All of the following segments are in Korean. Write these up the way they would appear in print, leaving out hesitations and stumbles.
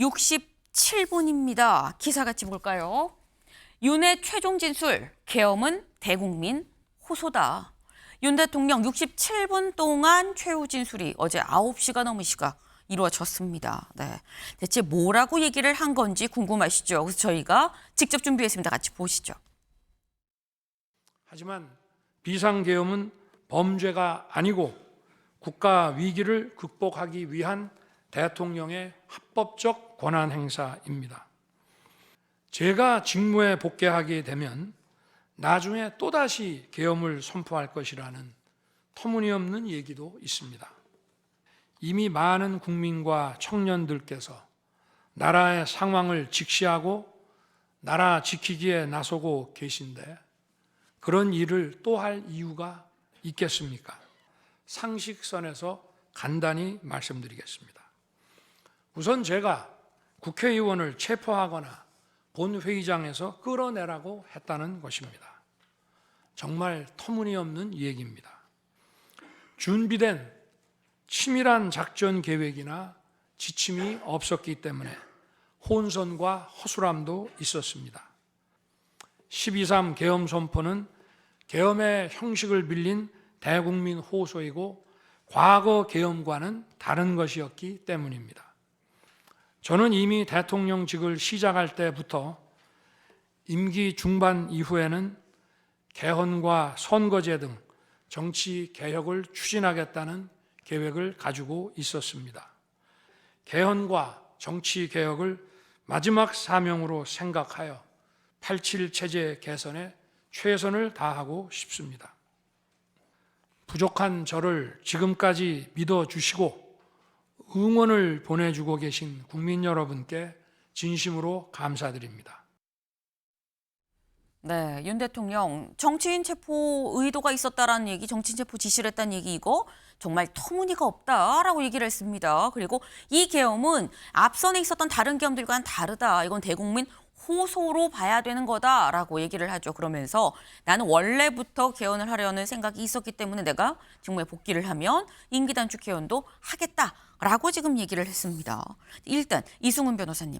67분입니다. 기사 같이 볼까요? 윤의 최종 진술, 계엄은 대국민 호소다. 윤 대통령 67분 동안 최후 진술이 어제 9시가 넘은 시각 이루어졌습니다. 네, 대체 뭐라고 얘기를 한 건지 궁금하시죠? 그래서 저희가 직접 준비했습니다. 같이 보시죠. 하지만 비상계엄은 범죄가 아니고 국가 위기를 극복하기 위한 대통령의 합법적 권한 행사입니다. 제가 직무에 복귀하게 되면 나중에 또다시 계엄을 선포할 것이라는 터무니없는 얘기도 있습니다. 이미 많은 국민과 청년들께서 나라의 상황을 직시하고 나라 지키기에 나서고 계신데 그런 일을 또 할 이유가 있겠습니까? 상식선에서 간단히 말씀드리겠습니다. 우선 제가 국회의원을 체포하거나 본회의장에서 끌어내라고 했다는 것입니다. 정말 터무니없는 얘기입니다. 준비된 치밀한 작전 계획이나 지침이 없었기 때문에 혼선과 허술함도 있었습니다. 12.3 계엄 선포는 계엄의 형식을 빌린 대국민 호소이고 과거 계엄과는 다른 것이었기 때문입니다. 저는 이미 대통령직을 시작할 때부터 임기 중반 이후에는 개헌과 선거제 등 정치 개혁을 추진하겠다는 계획을 가지고 있었습니다. 개헌과 정치 개혁을 마지막 사명으로 생각하여 87 체제 개선에 최선을 다하고 싶습니다. 부족한 저를 지금까지 믿어주시고 응원을 보내주고 계신 국민 여러분께 진심으로 감사드립니다. 네, 윤 대통령 정치인 체포 의도가 있었다라는 얘기, 정치인 체포 지시를 했다는 얘기 이거 정말 터무니가 없다라고 얘기를 했습니다. 그리고 이 계엄은 앞선에 있었던 다른 계엄들과는 다르다. 이건 대국민 호소로 봐야 되는 거다라고 얘기를 하죠. 그러면서 나는 원래부터 개헌을 하려는 생각이 있었기 때문에 내가 직무에 복귀를 하면 임기 단축 개헌도 하겠다라고 지금 얘기를 했습니다. 일단 이승훈 변호사님.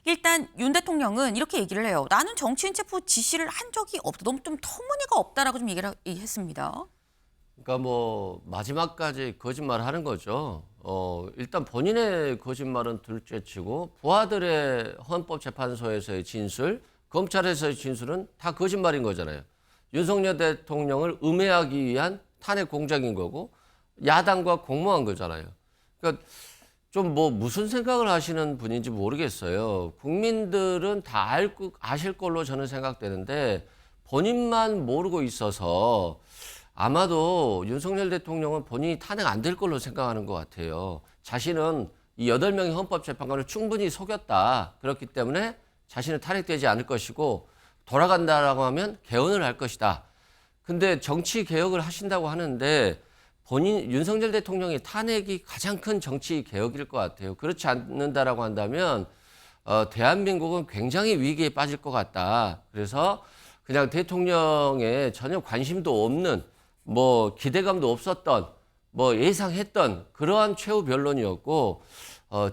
일단 윤 대통령은 이렇게 얘기를 해요. 나는 정치인 체포 지시를 한 적이 없다. 너무 좀 터무니가 없다라고 좀 얘기를 했습니다. 그러니까 뭐 마지막까지 거짓말하는 거죠. 일단 본인의 거짓말은 둘째치고 부하들의 헌법재판소에서의 진술, 검찰에서의 진술은 다 거짓말인 거잖아요. 윤석열 대통령을 음해하기 위한 탄핵 공작인 거고 야당과 공모한 거잖아요. 그러니까 좀 뭐 무슨 생각을 하시는 분인지 모르겠어요. 국민들은 다 아실 걸로 저는 생각되는데 본인만 모르고 있어서 아마도 윤석열 대통령은 본인이 탄핵 안 될 걸로 생각하는 것 같아요. 자신은 이 8명의 헌법재판관을 충분히 속였다. 그렇기 때문에 자신은 탄핵되지 않을 것이고 돌아간다라고 하면 개헌을 할 것이다. 근데 정치 개혁을 하신다고 하는데 윤석열 대통령의 탄핵이 가장 큰 정치 개혁일 것 같아요. 그렇지 않는다라고 한다면 대한민국은 굉장히 위기에 빠질 것 같다. 그래서 그냥 대통령에 전혀 관심도 없는 뭐 기대감도 없었던 뭐 예상했던 그러한 최후 변론이었고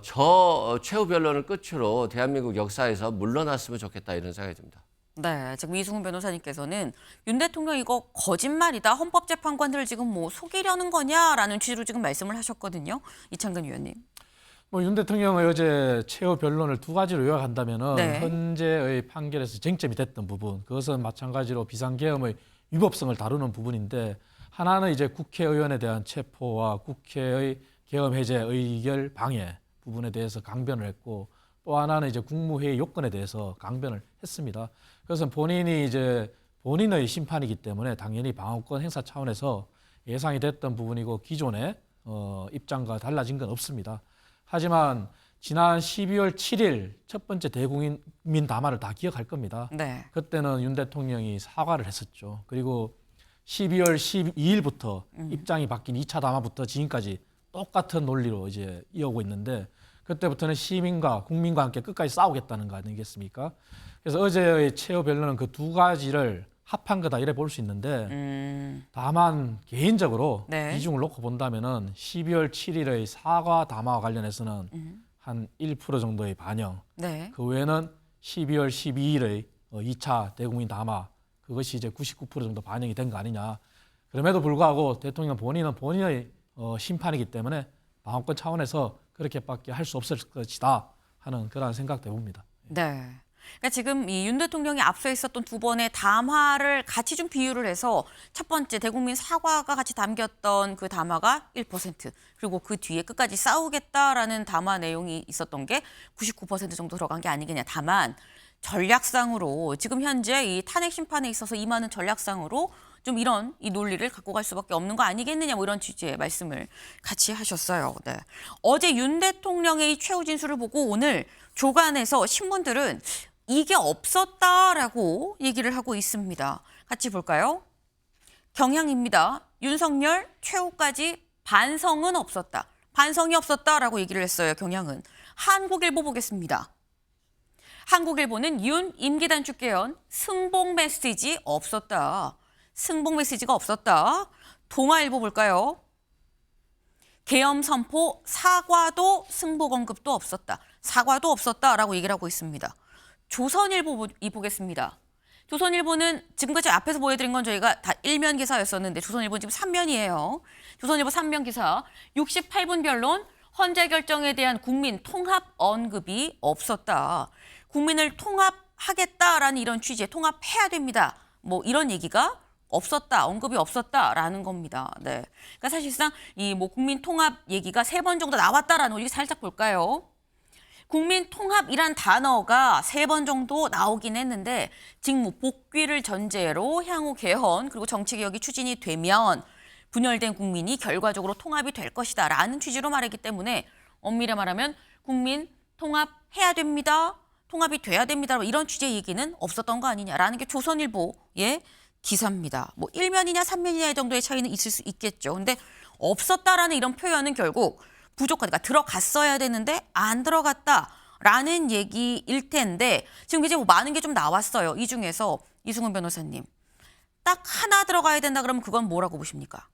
저 최후 변론을 끝으로 대한민국 역사에서 물러났으면 좋겠다 이런 생각이 듭니다. 네, 지금 이승훈 변호사님께서는 윤 대통령 이거 거짓말이다. 헌법재판관들을 지금 뭐 속이려는 거냐라는 취지로 지금 말씀을 하셨거든요. 이창근 위원님. 윤 대통령의 어제 최후 변론을 두 가지로 요약한다면은 네. 현재의 판결에서 쟁점이 됐던 부분, 그것은 마찬가지로 비상계엄의 위법성을 다루는 부분인데 하나는 이제 국회의원에 대한 체포와 국회의 계엄 해제 의결 방해 부분에 대해서 강변을 했고 또 하나는 이제 국무회의 요건에 대해서 강변을 했습니다. 그래서 본인이 이제 본인의 심판이기 때문에 당연히 방어권 행사 차원에서 예상이 됐던 부분이고 기존의 입장과 달라진 건 없습니다. 하지만 지난 12월 7일 첫 번째 대국민 담화를 다 기억할 겁니다. 네. 그때는 윤 대통령이 사과를 했었죠. 그리고 12월 12일부터 입장이 바뀐 2차 담화부터 지금까지 똑같은 논리로 이제 이어오고 있는데 그때부터는 시민과 국민과 함께 끝까지 싸우겠다는 거 아니겠습니까? 그래서 어제의 최후 변론은 그 두 가지를 합한 거다 이래 볼 수 있는데 다만 개인적으로 네. 비중을 놓고 본다면은 12월 7일의 사과 담화와 관련해서는 한 1% 정도의 반영. 네. 그 외에는 12월 12일의 2차 대국민 담화 그것이 이제 99% 정도 반영이 된 거 아니냐. 그럼에도 불구하고 대통령 본인은 본인의 심판이기 때문에 방어권 차원에서 그렇게밖에 할 수 없을 것이다 하는 그런 생각도 해봅니다. 네. 그러니까 지금 이 윤 대통령이 앞서 있었던 두 번의 담화를 같이 좀 비유를 해서 첫 번째 대국민 사과가 같이 담겼던 그 담화가 1%, 그리고 그 뒤에 끝까지 싸우겠다라는 담화 내용이 있었던 게 99% 정도 들어간 게 아니겠냐. 다만 전략상으로 지금 현재 이 탄핵 심판에 있어서 임하는 전략상으로 좀 이런 이 논리를 갖고 갈 수밖에 없는 거 아니겠느냐, 뭐 이런 취지의 말씀을 같이 하셨어요. 네. 어제 윤 대통령의 이 최후 진술을 보고 오늘 조간에서 신문들은 이게 없었다라고 얘기를 하고 있습니다. 같이 볼까요? 경향입니다. 윤석열 최후까지 반성은 없었다. 반성이 없었다라고 얘기를 했어요. 경향은. 한국일보 보겠습니다. 한국일보는 윤 임기 단축 개헌 승복 메시지 없었다. 승복 메시지가 없었다. 동아일보 볼까요? 계엄 선포 사과도 승복 언급도 없었다. 사과도 없었다라고 얘기를 하고 있습니다. 조선일보 보겠습니다. 조선일보는 지금까지 앞에서 보여드린 건 저희가 다 1면 기사였었는데 조선일보는 지금 3면이에요. 조선일보 3면 기사 68분 변론 헌재 결정에 대한 국민 통합 언급이 없었다. 국민을 통합하겠다라는 이런 취지에 통합해야 됩니다. 뭐 이런 얘기가 없었다, 언급이 없었다라는 겁니다. 네, 그러니까 사실상 이 뭐 국민 통합 얘기가 3번 정도 나왔다라는 거 살짝 볼까요? 국민 통합이란 단어가 3번 정도 나오긴 했는데 직무 복귀를 전제로 향후 개헌 그리고 정치 개혁이 추진이 되면 분열된 국민이 결과적으로 통합이 될 것이다라는 취지로 말했기 때문에 엄밀히 말하면 국민 통합해야 됩니다. 통합이 돼야 됩니다. 이런 취지의 얘기는 없었던 거 아니냐라는 게 조선일보의 기사입니다. 뭐 1면이냐 3면이냐 정도의 차이는 있을 수 있겠죠. 근데 없었다라는 이런 표현은 결국 부족하다. 그러니까 들어갔어야 되는데 안 들어갔다라는 얘기일 텐데 지금 이제 뭐 많은 게 좀 나왔어요. 이 중에서 이승훈 변호사님. 딱 하나 들어가야 된다 그러면 그건 뭐라고 보십니까?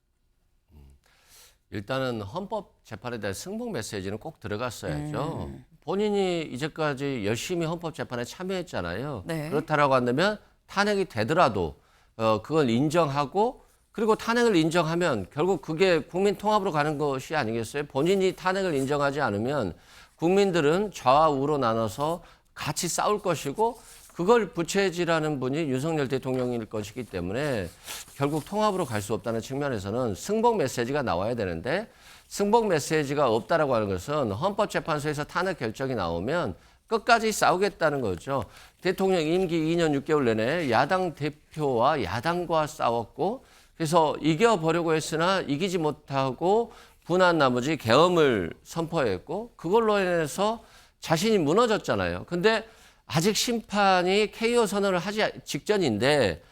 일단은 헌법재판에 대한 승복 메시지는 꼭 들어갔어야죠. 본인이 이제까지 열심히 헌법재판에 참여했잖아요. 네. 그렇다라고 한다면 탄핵이 되더라도 그걸 인정하고 그리고 탄핵을 인정하면 결국 그게 국민 통합으로 가는 것이 아니겠어요? 본인이 탄핵을 인정하지 않으면 국민들은 좌와 우로 나눠서 같이 싸울 것이고 그걸 부채질하는 분이 윤석열 대통령일 것이기 때문에 결국 통합으로 갈 수 없다는 측면에서는 승복 메시지가 나와야 되는데 승복 메시지가 없다라고 하는 것은 헌법재판소에서 탄핵 결정이 나오면 끝까지 싸우겠다는 거죠. 대통령 임기 2년 6개월 내내 야당 대표와 야당과 싸웠고 그래서 이겨보려고 했으나 이기지 못하고 분한 나머지 계엄을 선포했고 그걸로 인해서 자신이 무너졌잖아요. 근데 아직 심판이 KO 선언을 하지 직전인데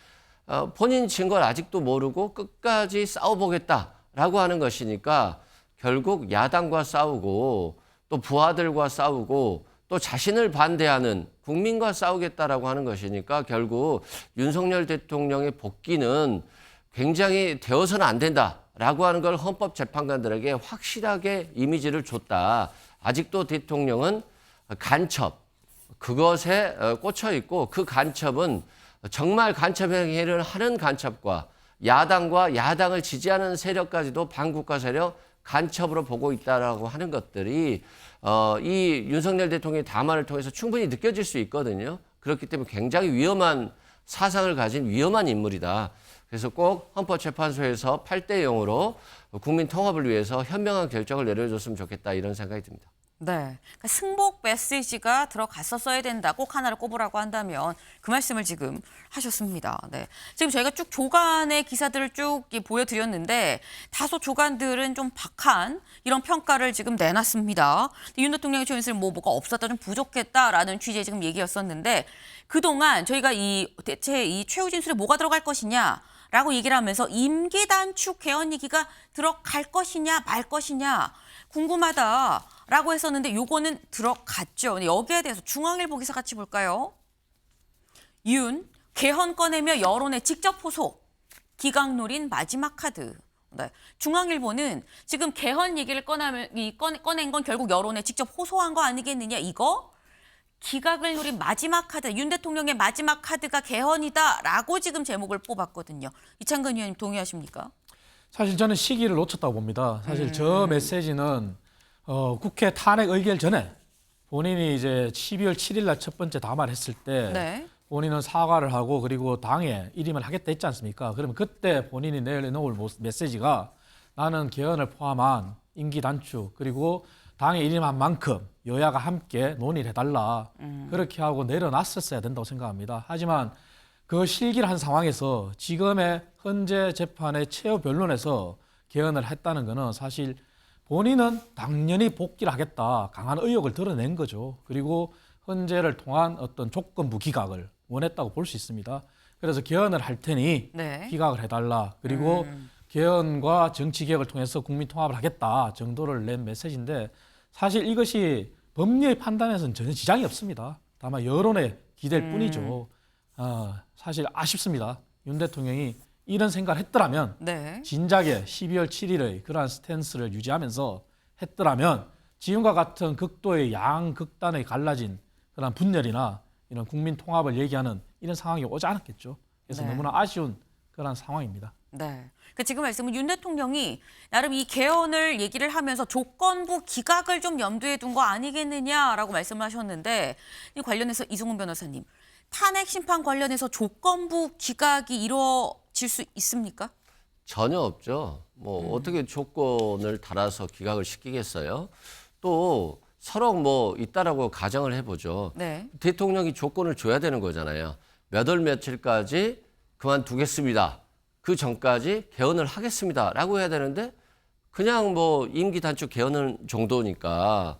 본인 증거를 아직도 모르고 끝까지 싸워보겠다라고 하는 것이니까 결국 야당과 싸우고 또 부하들과 싸우고 또 자신을 반대하는 국민과 싸우겠다라고 하는 것이니까 결국 윤석열 대통령의 복귀는 굉장히 되어서는 안 된다라고 하는 걸 헌법재판관들에게 확실하게 이미지를 줬다. 아직도 대통령은 간첩, 그것에 꽂혀 있고 그 간첩은 정말 간첩 행위를 하는 간첩과 야당과 야당을 지지하는 세력까지도 반국가 세력 간첩으로 보고 있다라고 하는 것들이 이 윤석열 대통령의 담화를 통해서 충분히 느껴질 수 있거든요. 그렇기 때문에 굉장히 위험한 사상을 가진 위험한 인물이다. 그래서 꼭 헌법재판소에서 8대 0으로 국민 통합을 위해서 현명한 결정을 내려줬으면 좋겠다 이런 생각이 듭니다. 네, 그러니까 승복 메시지가 들어갔었어야 된다. 꼭 하나를 꼽으라고 한다면 그 말씀을 지금 하셨습니다. 네, 지금 저희가 쭉 조간의 기사들을 쭉 보여드렸는데 다소 조간들은 좀 박한 이런 평가를 지금 내놨습니다. 윤 대통령의 최윤실 뭐가 없었다, 좀 부족했다라는 취지의 지금 얘기였었는데 그동안 저희가 대체 이 최후 진술에 뭐가 들어갈 것이냐라고 얘기를 하면서 임기 단축 개헌 얘기가 들어갈 것이냐 말 것이냐 궁금하다라고 했었는데 요거는 들어갔죠. 근데 여기에 대해서 중앙일보 기사 같이 볼까요? 윤 개헌 꺼내며 여론에 직접 호소. 기각 노린 마지막 카드. 네. 중앙일보는 지금 개헌 얘기를 꺼낸 건 결국 여론에 직접 호소한 거 아니겠느냐, 이거? 기각을 노린 마지막 카드, 윤 대통령의 마지막 카드가 개헌이다라고 지금 제목을 뽑았거든요. 이창근 의원님 동의하십니까? 사실 저는 시기를 놓쳤다고 봅니다. 사실 저 메시지는 국회 탄핵 의결 전에 본인이 이제 12월 7일 날 첫 번째 담화를 했을 때 네. 본인은 사과를 하고 그리고 당에 일임을 하겠다 했지 않습니까? 그러면 그때 본인이 내놓을 메시지가 나는 개헌을 포함한 임기 단축 그리고 당에 일임한 만큼 여야가 함께 논의를 해달라. 그렇게 하고 내려놨었어야 된다고 생각합니다. 하지만 그 실기를 한 상황에서 지금의 헌재 재판의 최후 변론에서 개헌을 했다는 것은 사실 본인은 당연히 복귀를 하겠다. 강한 의욕을 드러낸 거죠. 그리고 헌재를 통한 어떤 조건부 기각을 원했다고 볼 수 있습니다. 그래서 개헌을 할 테니 네. 기각을 해달라. 그리고 개헌과 정치개혁을 통해서 국민 통합을 하겠다 정도를 낸 메시지인데 사실 이것이 법리의 판단에서는 전혀 지장이 없습니다. 다만 여론에 기댈 뿐이죠. 사실 아쉽습니다. 윤 대통령이 이런 생각을 했더라면 네. 진작에 12월 7일의 그러한 스탠스를 유지하면서 했더라면 지금과 같은 극도의 양극단의 갈라진 그런 분열이나 이런 국민 통합을 얘기하는 이런 상황이 오지 않았겠죠. 그래서 네. 너무나 아쉬운 그런 상황입니다. 네. 그 지금 말씀은 윤 대통령이 나름 이 개헌을 얘기를 하면서 조건부 기각을 좀 염두에 둔 거 아니겠느냐라고 말씀을 하셨는데 이 관련해서 이승훈 변호사님, 탄핵 심판 관련해서 조건부 기각이 이루어질 수 있습니까? 전혀 없죠. 뭐 어떻게 조건을 달아서 기각을 시키겠어요? 또 서로 뭐 있다라고 가정을 해보죠. 네. 대통령이 조건을 줘야 되는 거잖아요. 몇 월 며칠까지 그만두겠습니다. 그 전까지 개헌을 하겠습니다라고 해야 되는데 그냥 뭐 임기 단축 개헌은 정도니까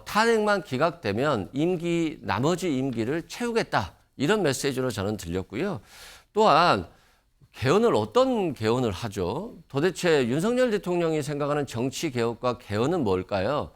탄핵만 기각되면 나머지 임기를 채우겠다 이런 메시지로 저는 들렸고요. 또한 개헌을 어떤 개헌을 하죠? 도대체 윤석열 대통령이 생각하는 정치 개혁과 개헌은 뭘까요?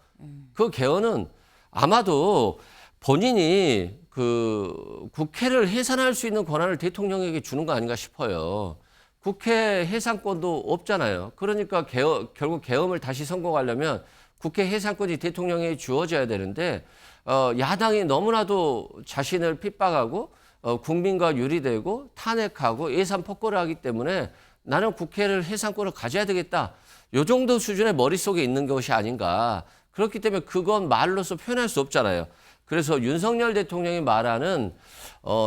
그 개헌은 아마도 본인이 그 국회를 해산할 수 있는 권한을 대통령에게 주는 거 아닌가 싶어요. 국회 해산권도 없잖아요. 그러니까 결국 계엄을 다시 선고하려면 국회 해산권이 대통령에게 주어져야 되는데 야당이 너무나도 자신을 핍박하고 국민과 유리되고 탄핵하고 예산 폭거를 하기 때문에 나는 국회를 해산권을 가져야 되겠다. 이 정도 수준의 머릿속에 있는 것이 아닌가. 그렇기 때문에 그건 말로서 표현할 수 없잖아요. 그래서 윤석열 대통령이 말하는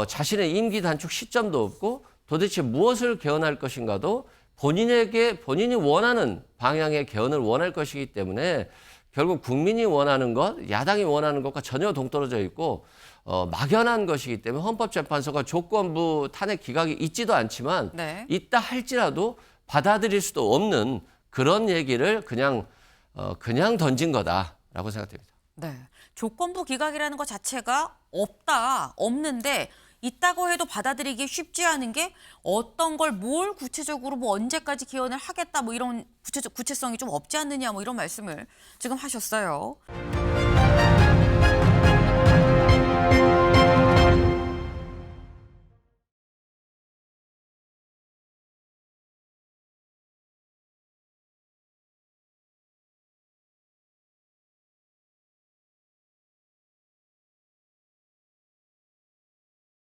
자신의 임기 단축 시점도 없고 도대체 무엇을 개헌할 것인가도 본인이 원하는 방향의 개헌을 원할 것이기 때문에 결국 국민이 원하는 것, 야당이 원하는 것과 전혀 동떨어져 있고 막연한 것이기 때문에 헌법재판소가 조건부 탄핵 기각이 있지도 않지만 네. 있다 할지라도 받아들일 수도 없는 그런 얘기를 그냥 던진 거다라고 생각됩니다. 네. 조건부 기각이라는 것 자체가 없는데 있다고 해도 받아들이기 쉽지 않은 게 어떤 걸 뭘 구체적으로 뭐 언제까지 개헌을 하겠다 뭐 이런 구체성이 좀 없지 않느냐 뭐 이런 말씀을 지금 하셨어요.